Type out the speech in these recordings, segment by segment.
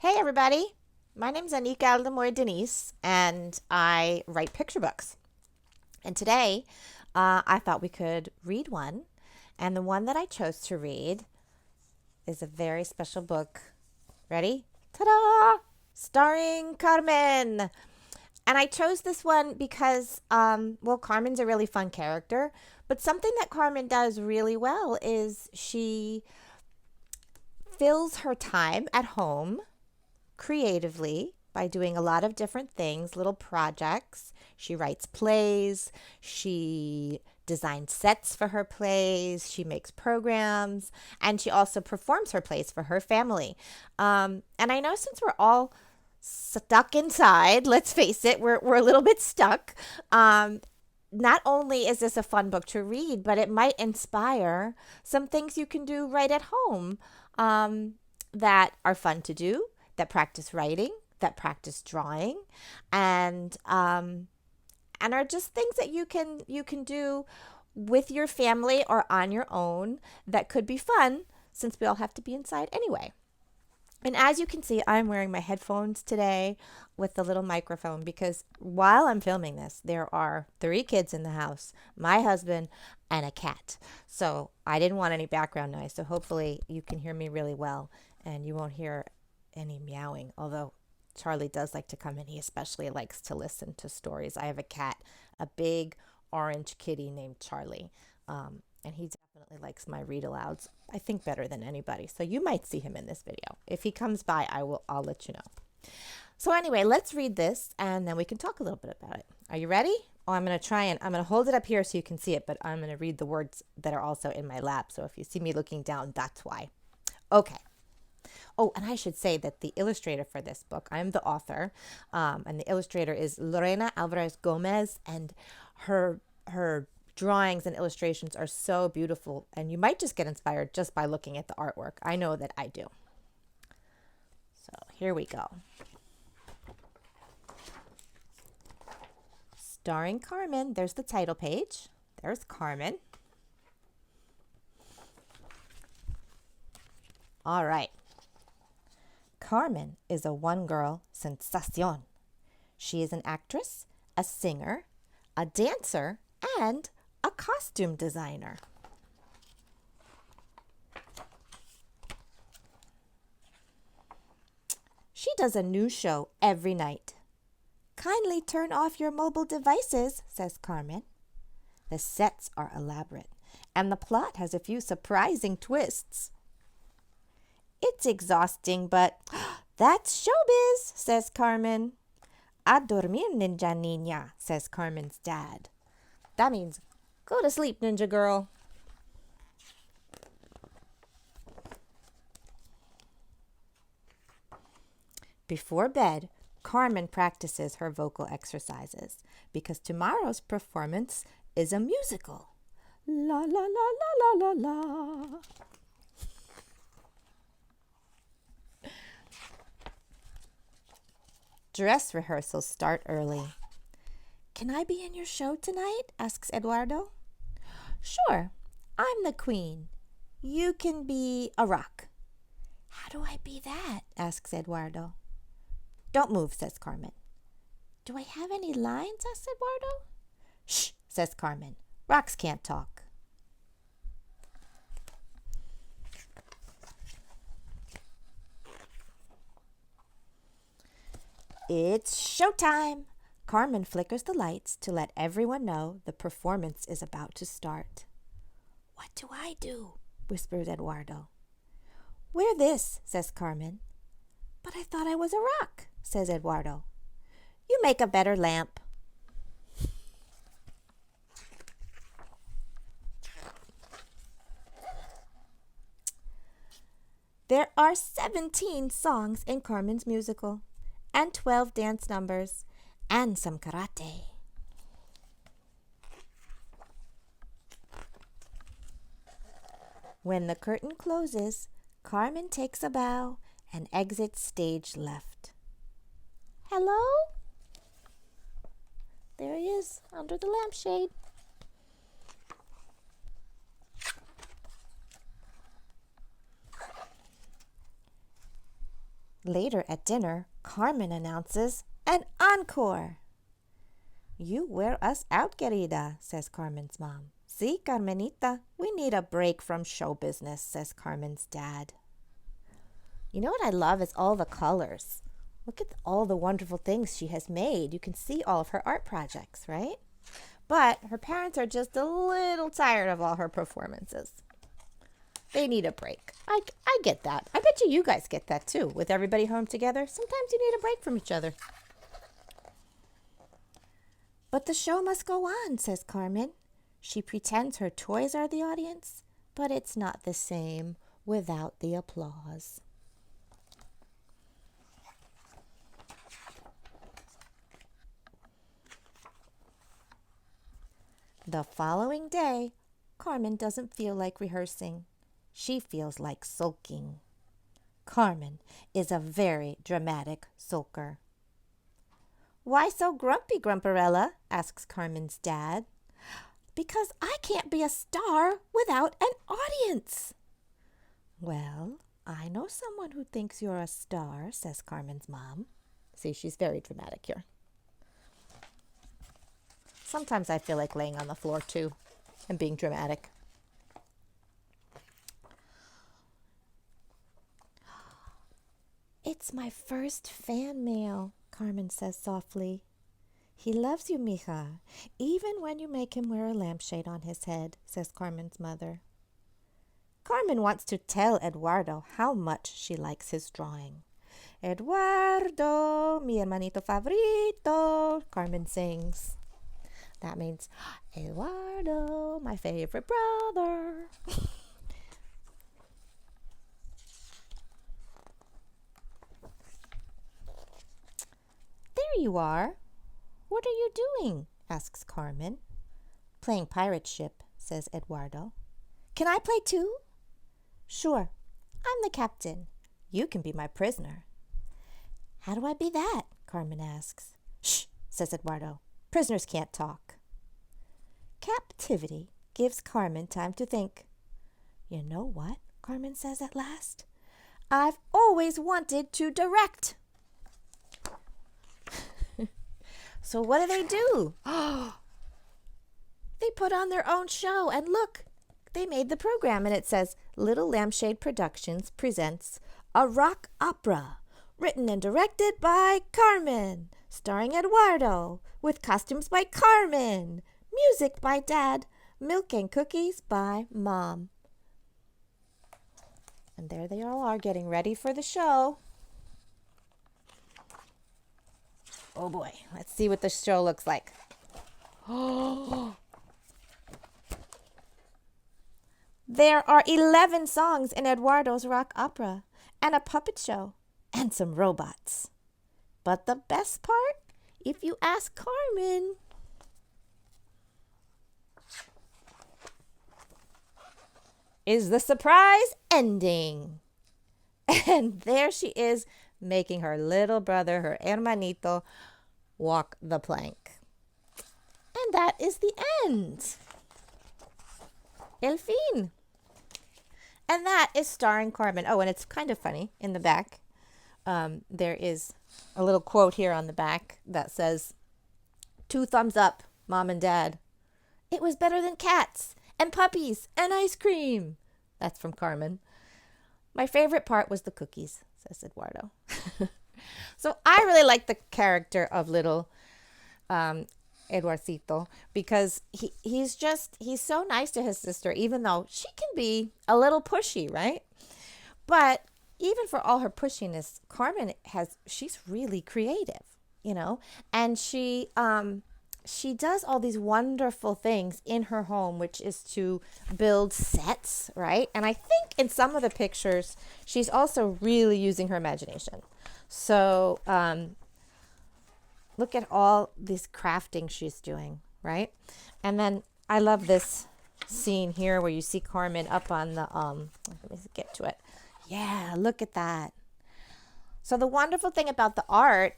Hey everybody, my name's Anika Denise and I write picture books. And today I thought we could read one. And the one that I chose to read is a very special book. Ready? Ta-da! Starring Carmen. And I chose this one because, Carmen's a really fun character. But something that Carmen does really well is she fills her time at home creatively by doing a lot of different things, little projects. She writes plays, she designs sets for her plays, she makes programs, and she also performs her plays for her family. And I know since we're all stuck inside, let's face it, we're a little bit stuck. Not only is this a fun book to read, but it might inspire some things you can do right at home that are fun to do, that practice writing, that practice drawing, and are just things that you can do with your family or on your own that could be fun since we all have to be inside anyway. And as you can see, I'm wearing my headphones today with the little microphone because while I'm filming this, there are 3 kids in the house, my husband, and a cat. So I didn't want any background noise. So hopefully you can hear me really well and you won't hear any meowing. Although Charlie does like to come in. He especially likes to listen to stories. I have a cat, a big orange kitty named Charlie. And he definitely likes my read alouds, I think better than anybody. So you might see him in this video. If he comes by, I'll let you know. So anyway, let's read this and then we can talk a little bit about it. Are you ready? Oh, I'm going to hold it up here so you can see it, but I'm going to read the words that are also in my lap. So if you see me looking down, that's why. Okay. Oh, and I should say that the illustrator for this book, I'm the author, and the illustrator is Lorena Alvarez Gomez, and her drawings and illustrations are so beautiful, and you might just get inspired just by looking at the artwork. I know that I do. So here we go. Starring Carmen. There's the title page. There's Carmen. All right. Carmen is a one-girl sensación. She is an actress, a singer, a dancer, and a costume designer. She does a new show every night. Kindly turn off your mobile devices, says Carmen. The sets are elaborate, and the plot has a few surprising twists. It's exhausting, but that's showbiz, says Carmen. A dormir, ninja niña, says Carmen's dad. That means, go to sleep, ninja girl. Before bed, Carmen practices her vocal exercises because tomorrow's performance is a musical. La la la la la la la. Dress rehearsals start early. Can I be in your show tonight? Asks Eduardo. Sure, I'm the queen. You can be a rock. How do I be that? Asks Eduardo. Don't move, says Carmen. Do I have any lines? Asks Eduardo. Shh, says Carmen. Rocks can't talk. It's showtime! Carmen flickers the lights to let everyone know the performance is about to start. What do I do? Whispers Eduardo. Wear this, says Carmen. But I thought I was a rock, says Eduardo. You make a better lamp. There are 17 songs in Carmen's musical, and 12 dance numbers, and some karate. When the curtain closes, Carmen takes a bow and exits stage left. Hello? There he is, under the lampshade. Later at dinner, Carmen announces an encore. You wear us out, querida, says Carmen's mom. See, Carmenita, we need a break from show business, says Carmen's dad. You know what I love is all the colors. Look at all the wonderful things she has made. You can see all of her art projects, right? But her parents are just a little tired of all her performances. They need a break. I get that. I bet you guys get that too. With everybody home together, sometimes you need a break from each other. But the show must go on, says Carmen. She pretends her toys are the audience, but it's not the same without the applause. The following day, Carmen doesn't feel like rehearsing. She feels like sulking. Carmen is a very dramatic sulker. Why so grumpy, Grumperella? Asks Carmen's dad. Because I can't be a star without an audience. Well, I know someone who thinks you're a star, says Carmen's mom. See, she's very dramatic here. Sometimes I feel like laying on the floor too and being dramatic. It's my first fan mail, Carmen says softly. He loves you, mija, even when you make him wear a lampshade on his head, says Carmen's mother. Carmen wants to tell Eduardo how much she likes his drawing. Eduardo, mi hermanito favorito, Carmen sings. That means, Eduardo, my favorite brother. There you are. What are you doing? Asks Carmen. Playing pirate ship, says Eduardo. Can I play too? Sure. I'm the captain. You can be my prisoner. How do I be that? Carmen asks. Shh, says Eduardo. Prisoners can't talk. Captivity gives Carmen time to think. You know what? Carmen says at last. I've always wanted to direct. So what do? They put on their own show, and look, they made the program, and it says Little Lampshade Productions presents a rock opera written and directed by Carmen, starring Eduardo, with costumes by Carmen, music by Dad, milk and cookies by Mom. And there they all are getting ready for the show. Oh boy, let's see what the show looks like. There are 11 songs in Eduardo's rock opera, and a puppet show, and some robots. But the best part, if you ask Carmen, is the surprise ending. And there she is, making her little brother, her hermanito, walk the plank. And that is the end. El fin. And that is starring Carmen. Oh, and it's kind of funny in the back. There is a little quote here on the back that says, 2 thumbs up, Mom and Dad. It was better than cats and puppies and ice cream. That's from Carmen. My favorite part was the cookies, says Eduardo. So I really like the character of little Eduardito, because he's so nice to his sister, even though she can be a little pushy, right? But even for all her pushiness, Carmen she's really creative, you know, and she does all these wonderful things in her home, which is to build sets, right? And I think in some of the pictures, she's also really using her imagination. So look at all this crafting she's doing, right? And then I love this scene here where you see Carmen up on the, let me get to it. Yeah, look at that. So the wonderful thing about the art,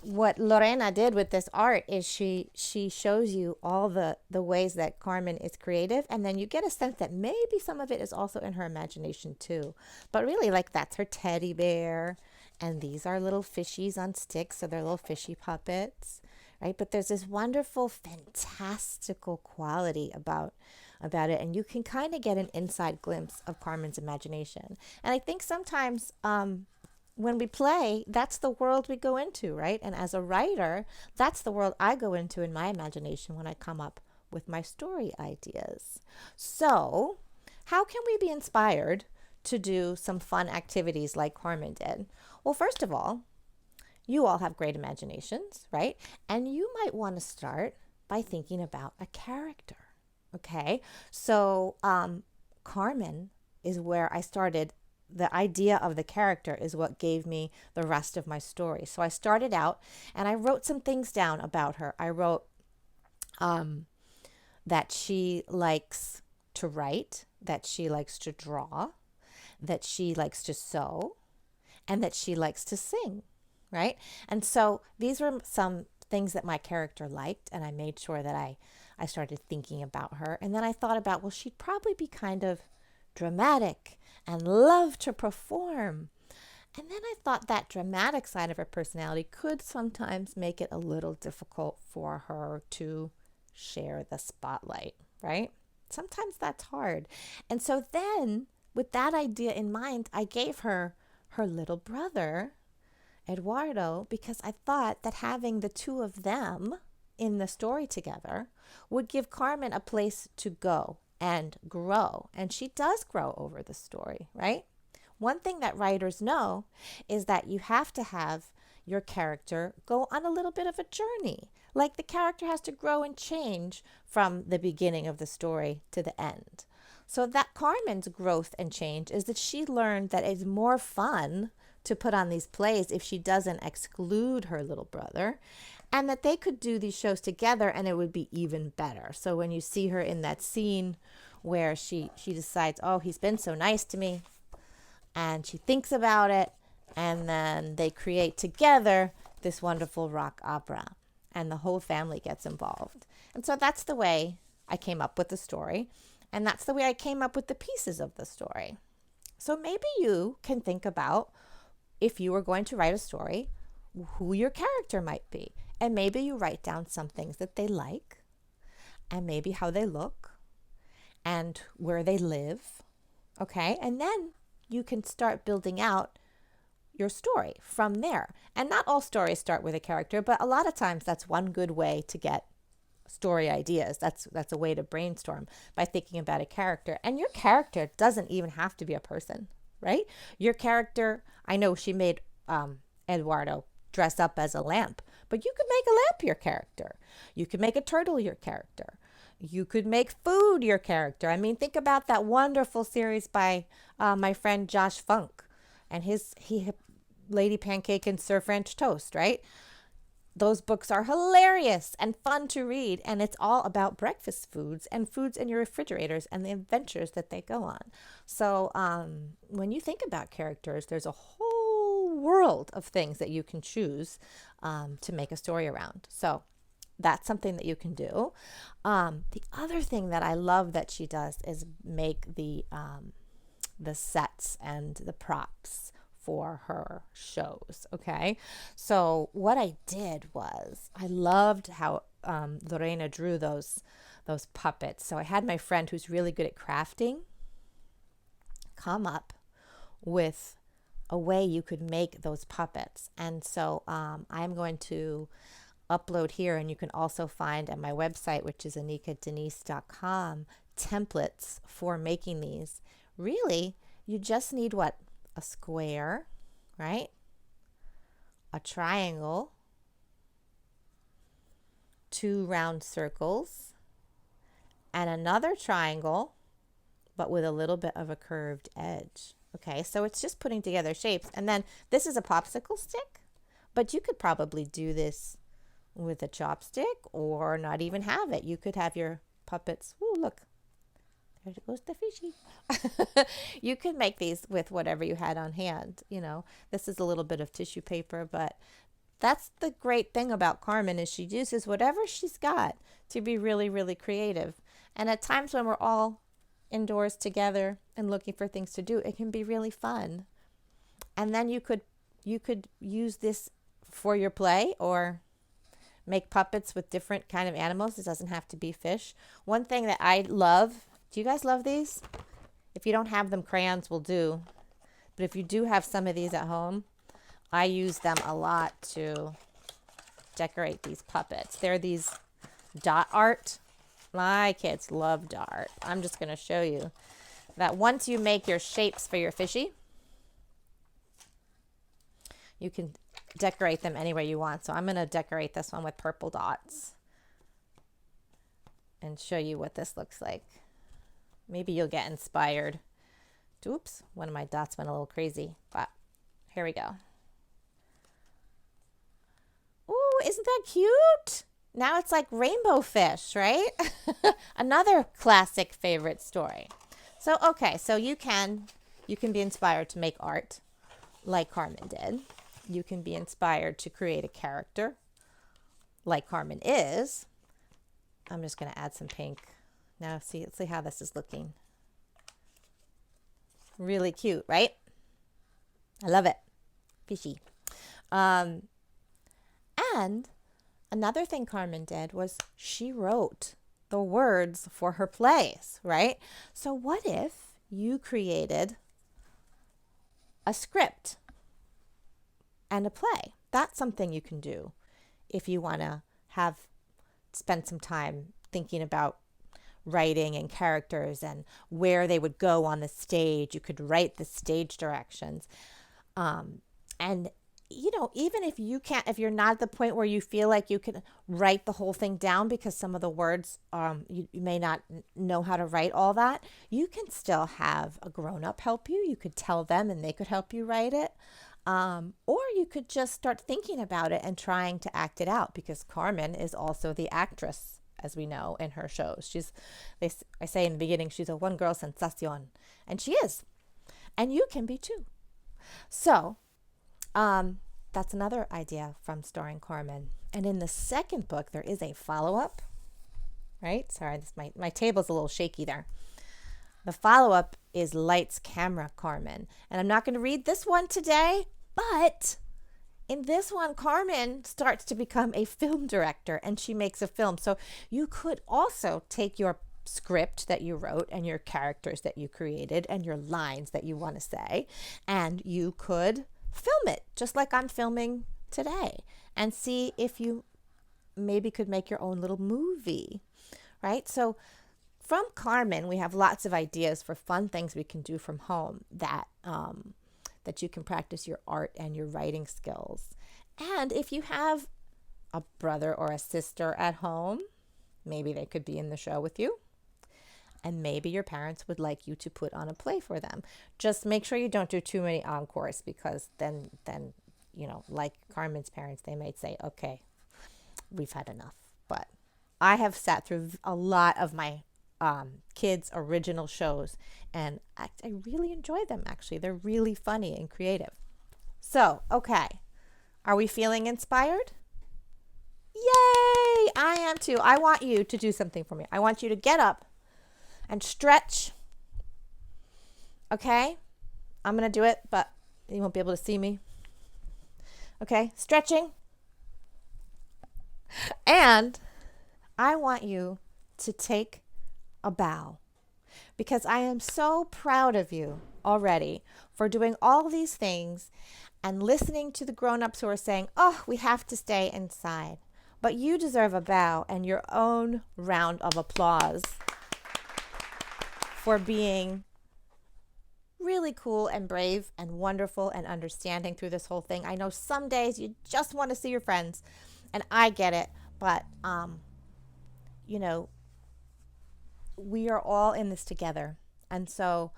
what Lorena did with this art is she shows you all the ways that Carmen is creative, and then you get a sense that maybe some of it is also in her imagination too. But really, like, that's her teddy bear, And these are little fishies on sticks, so they're little fishy puppets, right? But there's this wonderful, fantastical quality about it, and you can kind of get an inside glimpse of Carmen's imagination. And I think sometimes when we play, that's the world we go into, right? And as a writer, that's the world I go into in my imagination when I come up with my story ideas. So, how can we be inspired to do some fun activities like Carmen did? Well, first of all, you all have great imaginations, right? And you might want to start by thinking about a character, okay? So Carmen is where I started. The idea of the character is what gave me the rest of my story. So I started out and I wrote some things down about her. I wrote that she likes to write, that she likes to draw, that she likes to sew, and that she likes to sing, right? And so these were some things that my character liked, and I made sure that I started thinking about her. And then I thought about, well, she'd probably be kind of dramatic and love to perform. And then I thought that dramatic side of her personality could sometimes make it a little difficult for her to share the spotlight, right? Sometimes that's hard. And so then, with that idea in mind, I gave her little brother, Eduardo, because I thought that having the two of them in the story together would give Carmen a place to go and grow. And she does grow over the story, right? One thing that writers know is that you have to have your character go on a little bit of a journey. Like the character has to grow and change from the beginning of the story to the end. So that Carmen's growth and change is that she learned that it's more fun to put on these plays if she doesn't exclude her little brother, and that they could do these shows together and it would be even better. So when you see her in that scene where she decides, oh, he's been so nice to me, and she thinks about it, and then they create together this wonderful rock opera, and the whole family gets involved. And so that's the way I came up with the story, and that's the way I came up with the pieces of the story. So maybe you can think about, if you were going to write a story, who your character might be. And maybe you write down some things that they like, and maybe how they look, and where they live, okay? And then you can start building out your story from there. And not all stories start with a character, but a lot of times that's one good way to get story ideas. That's a way to brainstorm, by thinking about a character. And your character doesn't even have to be a person, right? Your character, I know she made Eduardo dress up as a lamp, but you could make a lamp your character. You could make a turtle your character. You could make food your character. I mean, think about that wonderful series by my friend Josh Funk and he Lady Pancake and Sir French Toast, right? Those books are hilarious and fun to read, and it's all about breakfast foods and foods in your refrigerators and the adventures that they go on. So when you think about characters, there's a whole world of things that you can choose to make a story around. So that's something that you can do. The other thing that I love that she does is make the sets and the props for her shows, okay? So what I did was, I loved how Lorena drew those puppets. So I had my friend who's really good at crafting come up with a way you could make those puppets. And so I'm going to upload here, and you can also find at my website, which is anikadenise.com, templates for making these. Really, you just need what? A square, right? A triangle, 2 round circles, and another triangle, but with a little bit of a curved edge. Okay, so it's just putting together shapes. And then this is a popsicle stick, but you could probably do this with a chopstick or not even have it. You could have your puppets. Ooh, look. There goes the fishy. You could make these with whatever you had on hand. You know, this is a little bit of tissue paper, but that's the great thing about Carmen, is she uses whatever she's got to be really, really creative. And at times when we're all indoors together and looking for things to do, it can be really fun. And then you could you could use this for your play or make puppets with different kind of animals. It doesn't have to be fish. One thing that I love, do you guys love these? If you don't have them, crayons will do. But if you do have some of these at home, I use them a lot to decorate these puppets. They're these dot art. My kids love dot art. I'm just going to show you that once you make your shapes for your fishy, you can decorate them any way you want. So I'm going to decorate this one with purple dots and show you what this looks like. Maybe you'll get inspired. Oops, one of my dots went a little crazy, but here we go. Ooh, isn't that cute? Now it's like rainbow fish, right? Another classic favorite story. So, okay, so you can be inspired to make art like Carmen did. You can be inspired to create a character like Carmen is. I'm just going to add some pink. Now, let's see how this is looking. Really cute, right? I love it. Fishy. And another thing Carmen did was she wrote the words for her plays, right? So what if you created a script and a play? That's something you can do if you want to spend some time thinking about writing and characters and where they would go on the stage. You could write the stage directions. And even if you're not at the point where you feel like you can write the whole thing down because some of the words, you may not know how to write all that, you can still have a grown-up help you. You could tell them and they could help you write it. Or you could just start thinking about it and trying to act it out, because Carmen is also the actress, as we know, in her shows. I say in the beginning, she's a one-girl sensation, and she is. And you can be too. So, that's another idea from Starring Carmen. And in the second book, there is a follow-up, right? Sorry, my table's a little shaky there. The follow-up is Lights, Camera, Carmen. And I'm not going to read this one today, but in this one, Carmen starts to become a film director and she makes a film. So you could also take your script that you wrote and your characters that you created and your lines that you want to say, and you could film it just like I'm filming today and see if you maybe could make your own little movie, right? So from Carmen, we have lots of ideas for fun things we can do from home that you can practice your art and your writing skills. And if you have a brother or a sister at home, maybe they could be in the show with you. And maybe your parents would like you to put on a play for them. Just make sure you don't do too many encores, because then like Carmen's parents, they might say, okay, we've had enough. But I have sat through a lot of my kids' original shows, and I really enjoy them, actually. They're really funny and creative. So, okay. Are we feeling inspired? Yay! I am too. I want you to do something for me. I want you to get up and stretch. Okay? I'm going to do it, but you won't be able to see me. Okay? Stretching. And I want you to take a bow, because I am so proud of you already for doing all these things and listening to the grown-ups who are saying, oh, we have to stay inside. But you deserve a bow and your own round of applause for being really cool and brave and wonderful and understanding through this whole thing. I know some days you just want to see your friends, and I get it, but we are all in this together. And so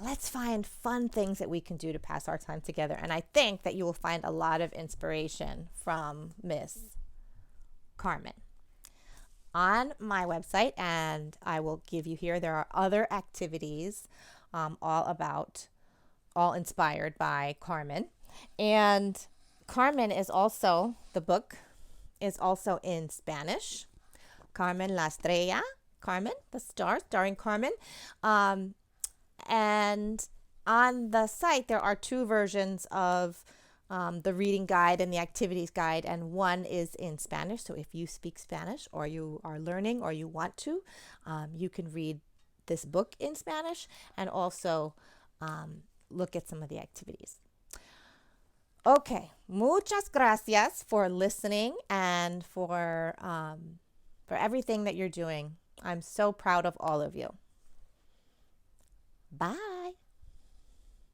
let's find fun things that we can do to pass our time together. And I think that you will find a lot of inspiration from Miss Carmen on my website, and I will give you here. There are other activities all inspired by Carmen. And Carmen is also, the book is also in Spanish. Carmen la Estrella, Carmen, the star, starring Carmen. And on the site, there are two versions of the reading guide and the activities guide, and one is in Spanish. So if you speak Spanish or you are learning or you want to, you can read this book in Spanish and also look at some of the activities. Okay, muchas gracias for listening and for everything that you're doing. I'm so proud of all of you. Bye.